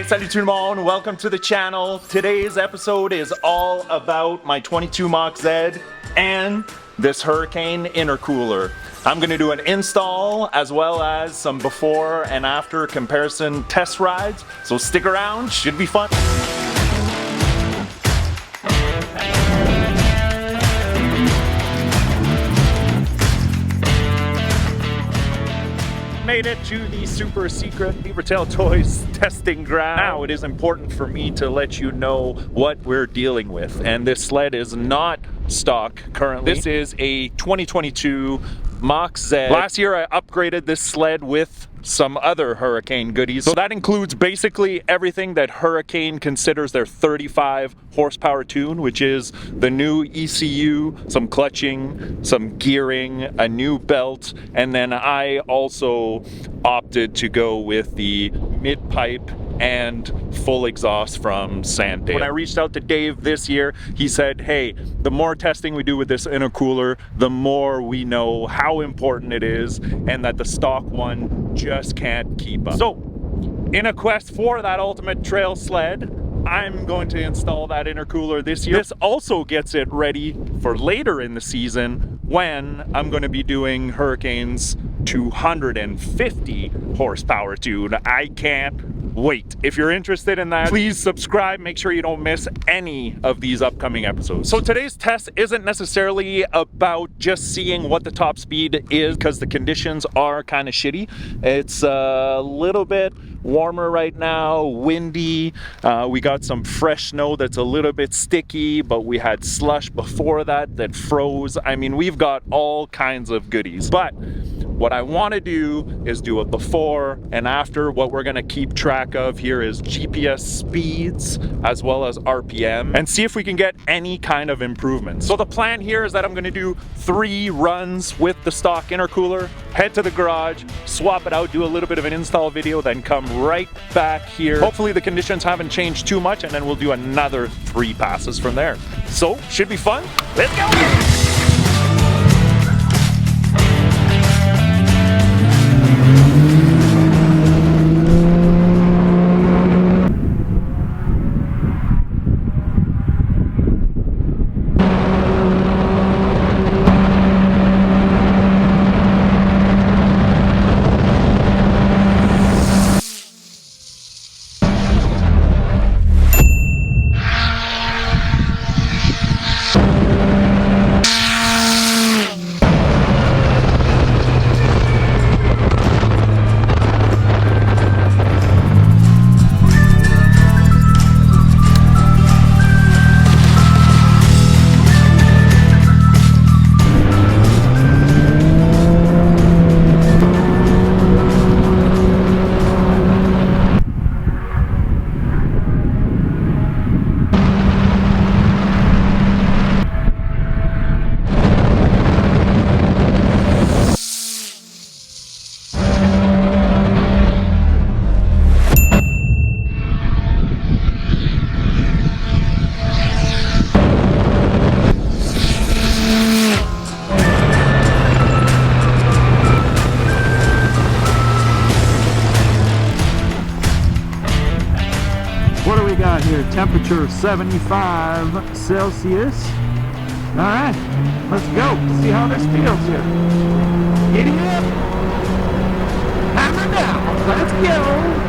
salut tout le monde, welcome to the channel. Today's episode is all about my 22 Mach Z and this Hurricane Intercooler. I'm going to do an install as well as some before and after comparison test rides, so stick around, should be fun. Made it to the super secret Beavertail Toys testing ground. Now it is important for me to let you know what we're dealing with, and this sled is not stock currently. This is a 2022 Mach Z. Last year I upgraded this sled with some other Hurricane goodies. So that includes basically everything that Hurricane considers their 35 horsepower tune, which is the new ECU, some clutching, some gearing, a new belt, and then I also opted to go with the mid-pipe and full exhaust from Sandale. When I reached out to Dave this year, he said, hey, the more testing we do with this intercooler, the more we know how important it is and that the stock one just can't keep up. So, in a quest for that ultimate trail sled, I'm going to install that intercooler this year. This also gets it ready for later in the season when I'm going to be doing Hurricane's 250 horsepower tune. I can't wait. If you're interested in that, please subscribe. Make sure you don't miss any of these upcoming episodes. So today's test isn't necessarily about just seeing what the top speed is, because the conditions are kind of shitty. It's a little bit warmer right now, windy. We got some fresh snow that's a little bit sticky, but we had slush before that froze. I mean, we've got all kinds of goodies. But what I want to do is do a before and after. What we're going to keep track of here is GPS speeds as well as RPM, and see if we can get any kind of improvements. So the plan here is that I'm going to do 3 runs with the stock intercooler, head to the garage, swap it out, do a little bit of an install video, then come right back here. Hopefully the conditions haven't changed too much, and then we'll do another 3 passes from there. So should be fun. Let's go! Here, temperature 75 Celsius. All right, let's go. See how this feels here. Giddy up. Hammer down. Let's go.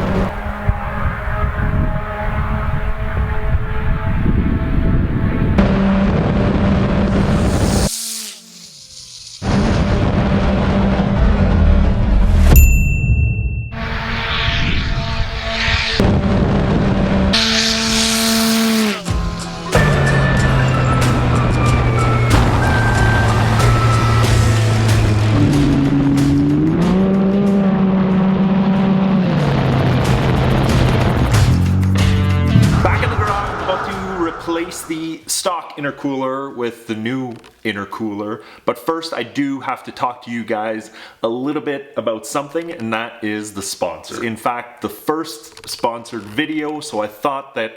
Replace the stock intercooler with the new intercooler, but first I do have to talk to you guys a little bit about something, and that is the sponsor. In fact, the first sponsored video, so I thought that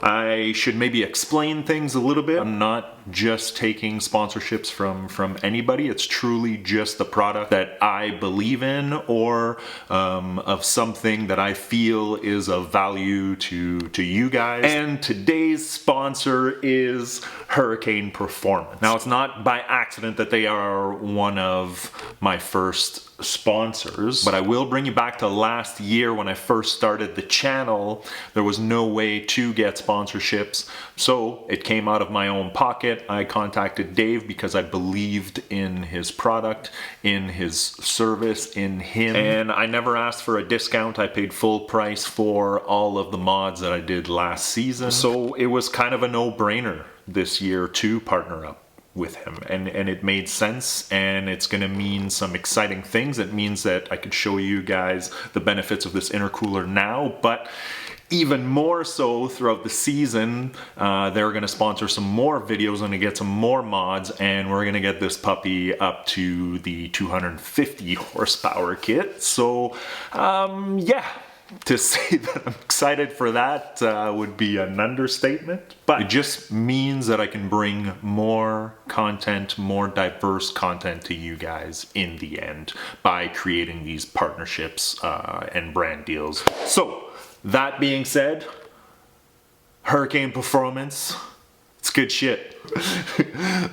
I should maybe explain things a little bit. I'm not just taking sponsorships from anybody. It's truly just the product that I believe in, or of something that I feel is of value to you guys. And today's sponsor is Hurricane Performance. Now, it's not by accident that they are one of my first sponsors, but I will bring you back to last year when I first started the channel. There was no way to get sponsorships, so it came out of my own pocket. I contacted Dave because I believed in his product, in his service, in him, and I never asked for a discount. I paid full price for all of the mods that I did last season, so it was kind of a no-brainer this year to partner up with him, and it made sense, and it's going to mean some exciting things. It means that I could show you guys the benefits of this intercooler now, but even more so throughout the season. They're going to sponsor some more videos, and to get some more mods, and we're going to get this puppy up to the 250 horsepower kit. So yeah, to say that I'm excited for that would be an understatement, but it just means that I can bring more content, more diverse content to you guys in the end by creating these partnerships and brand deals. So that being said, Hurricane Performance, it's good shit.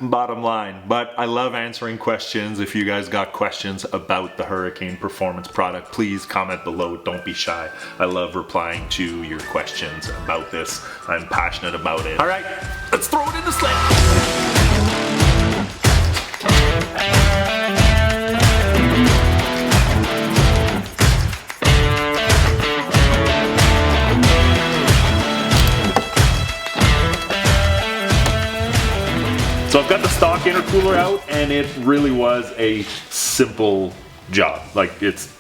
Bottom line. But I love answering questions. If you guys got questions about the Hurricane Performance product, please comment below. Don't be shy. I love replying to your questions about this. I'm passionate about it. All right, let's throw it in the sled. So I've got the stock intercooler out, and it really was a simple job. Like, it's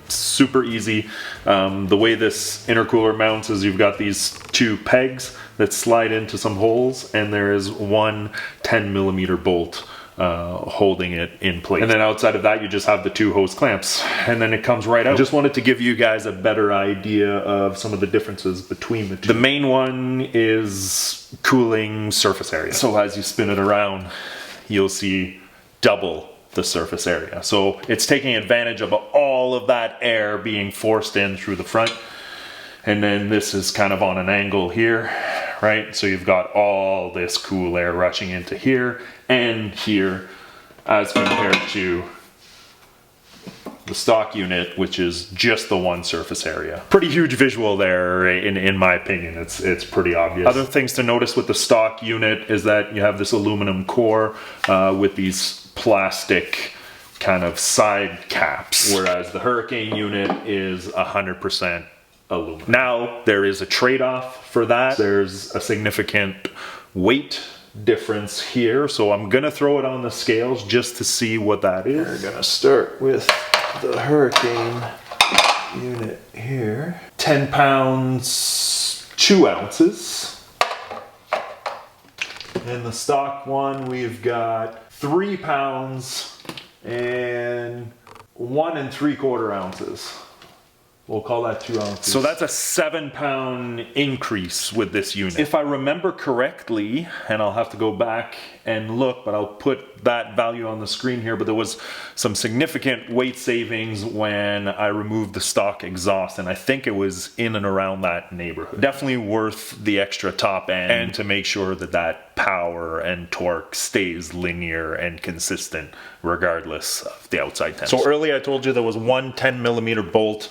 super easy. The way this intercooler mounts is you've got these two pegs that slide into some holes, and there is one 10mm bolt holding it in place. And then outside of that, you just have the two hose clamps, and then it comes right out. I just wanted to give you guys a better idea of some of the differences between the two. The main one is cooling surface area. So as you spin it around, you'll see double the surface area. So it's taking advantage of all of that air being forced in through the front. And then this is kind of on an angle here, right? So you've got all this cool air rushing into here and here, as compared to the stock unit, which is just the one surface area. Pretty huge visual there, in my opinion. It's pretty obvious. Other things to notice with the stock unit is that you have this aluminum core with these plastic kind of side caps, whereas the Hurricane unit is 100% aluminum. Now, there is a trade-off for that. There's a significant weight difference here, so I'm gonna throw it on the scales just to see what that is. We're gonna start with the Hurricane unit here. 10 pounds, 2 ounces. In the stock one, we've got 3 pounds and 1 3/4 ounces. We'll call that 2 ounces. So that's a 7-pound increase with this unit. If I remember correctly, and I'll have to go back and look, but I'll put that value on the screen here, but there was some significant weight savings when I removed the stock exhaust, and I think it was in and around that neighborhood. Definitely worth the extra top end, and to make sure that that power and torque stays linear and consistent regardless of the outside temperature. So earlier I told you there was one 10mm bolt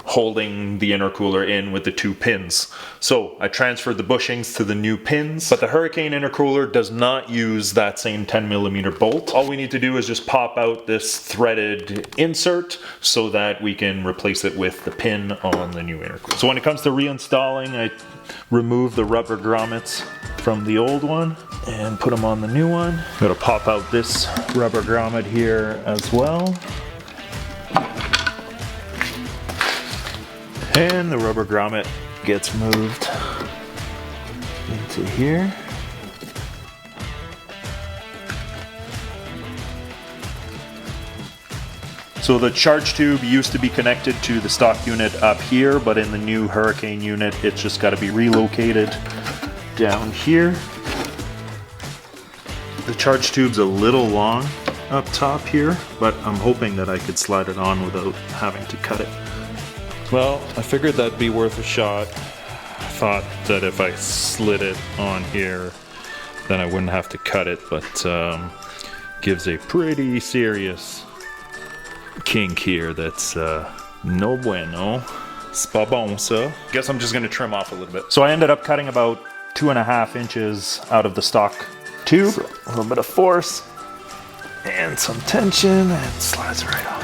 holding the intercooler in with the 2 pins. So I transferred the bushings to the new pins, but the Hurricane intercooler does not use that same 10mm bolt. All we need to do is just pop out this threaded insert so that we can replace it with the pin on the new intercooler. So when it comes to reinstalling, I remove the rubber grommets from the old one and put them on the new one. I'm gonna pop out this rubber grommet here as well. And the rubber grommet gets moved into here. So the charge tube used to be connected to the stock unit up here, but in the new Hurricane unit, it's just got to be relocated down here. The charge tube's a little long up top here, but I'm hoping that I could slide it on without having to cut it. Well, I figured that'd be worth a shot. I thought that if I slid it on here, then I wouldn't have to cut it, but gives a pretty serious kink here that's no bueno. C'est pas bon, ça. Guess I'm just gonna trim off a little bit. So I ended up cutting about 2.5 inches out of the stock tube. So a little bit of force and some tension, and it slides right on.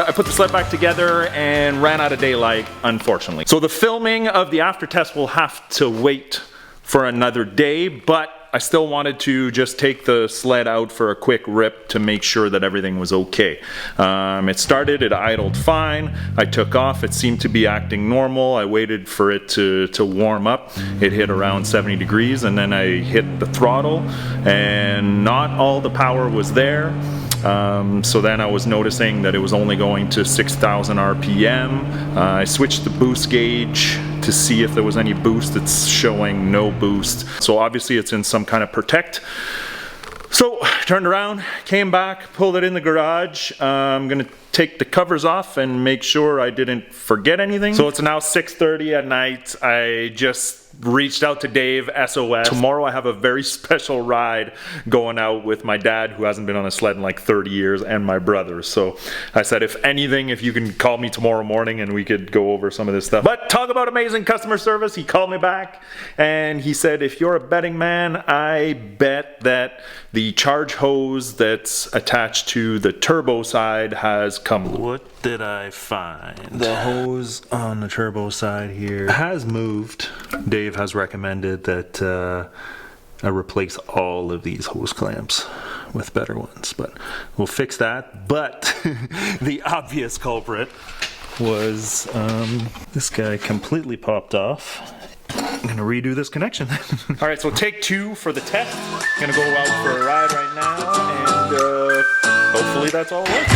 I put the sled back together and ran out of daylight, unfortunately. So the filming of the after test will have to wait for another day, but I still wanted to just take the sled out for a quick rip to make sure that everything was okay. It started, it idled fine. I took off, it seemed to be acting normal. I waited for it to warm up. It hit around 70 degrees, and then I hit the throttle, and not all the power was there. So then I was noticing that it was only going to 6,000 RPM. I switched the boost gauge to see if there was any boost. It's showing no boost. So obviously it's in some kind of protect. So turned around, came back, pulled it in the garage. I'm gonna take the covers off and make sure I didn't forget anything. So it's now 6:30 at night. I just reached out to Dave, SOS. Tomorrow I have a very special ride going out with my dad, who hasn't been on a sled in like 30 years, and my brother. So I said, if anything, if you can call me tomorrow morning and we could go over some of this stuff. But talk about amazing customer service. He called me back and he said, if you're a betting man, I bet that the charge hose that's attached to the turbo side has come. What did I find? The hose on the turbo side here has moved. Dave has recommended that I replace all of these hose clamps with better ones, but we'll fix that. But the obvious culprit was this guy completely popped off. I'm gonna redo this connection. All right, so take 2 for the test. I'm gonna go out for a ride right now, and hopefully that's all it works.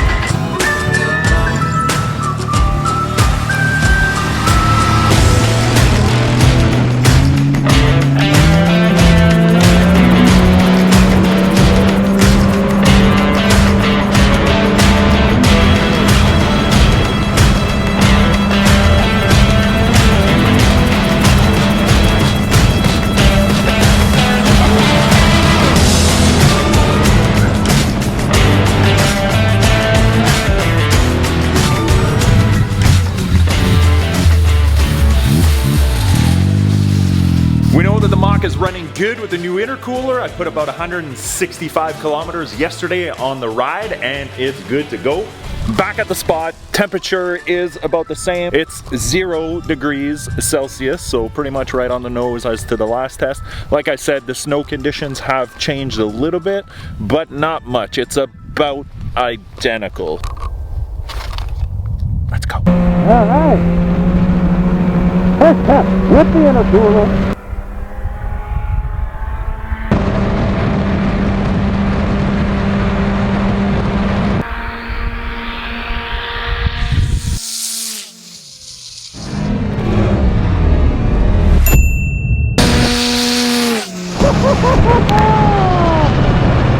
We know that the Mach is running good with the new intercooler. I put about 165 kilometers yesterday on the ride, and it's good to go. Back at the spot, temperature is about the same. It's 0 degrees Celsius, so pretty much right on the nose as to the last test. Like I said, the snow conditions have changed a little bit, but not much. It's about identical. Let's go. All right. First test with the intercooler.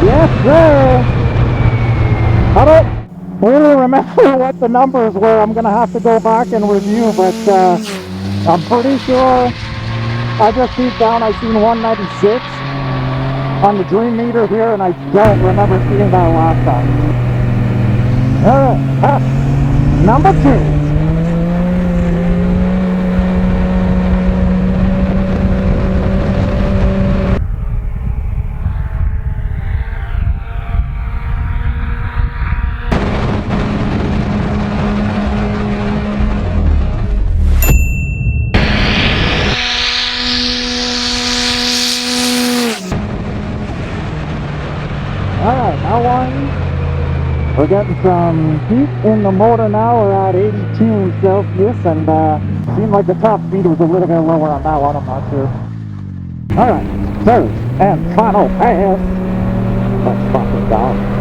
Yes, sir. I don't really remember what the numbers were. I'm going to have to go back and review, but I'm pretty sure I just peeked down. I seen 196 on the dream meter here, and I don't remember seeing that last time. All right, test number 2. Alright, now on. We're getting some heat in the motor now. We're at 82 Celsius, and seemed like the top speed was a little bit lower on that one. I'm not sure. Alright. sir, and final pass. Let's pop it down.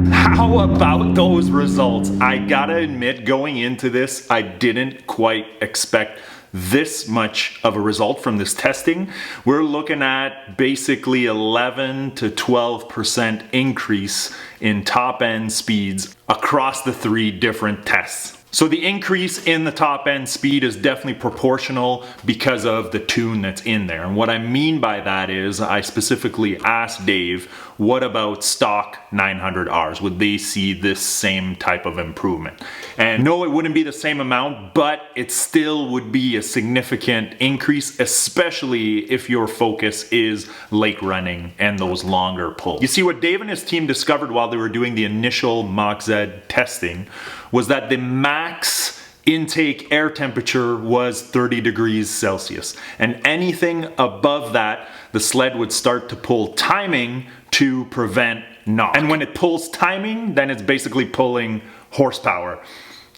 How about those results? I gotta admit, going into this, I didn't quite expect this much of a result from this testing. We're looking at basically 11 to 12% increase in top end speeds across the 3 different tests. So the increase in the top end speed is definitely proportional because of the tune that's in there. And what I mean by that is I specifically asked Dave, what about stock 900Rs? Would they see this same type of improvement? And no, it wouldn't be the same amount, but it still would be a significant increase, especially if your focus is lake running and those longer pulls. You see, what Dave and his team discovered while they were doing the initial Mach Z testing was that the max intake air temperature was 30 degrees Celsius. And anything above that, the sled would start to pull timing to prevent knock. And when it pulls timing, then it's basically pulling horsepower,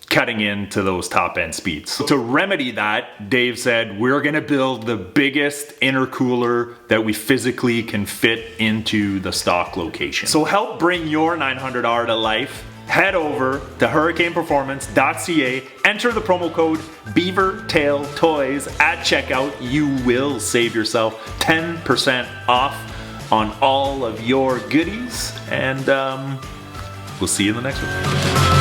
cutting into those top end speeds. So to remedy that, Dave said, we're gonna build the biggest intercooler that we physically can fit into the stock location. So help bring your 900R to life. Head over to hurricaneperformance.ca, enter the promo code BeaverTailToys at checkout. You will save yourself 10% off on all of your goodies, and we'll see you in the next one.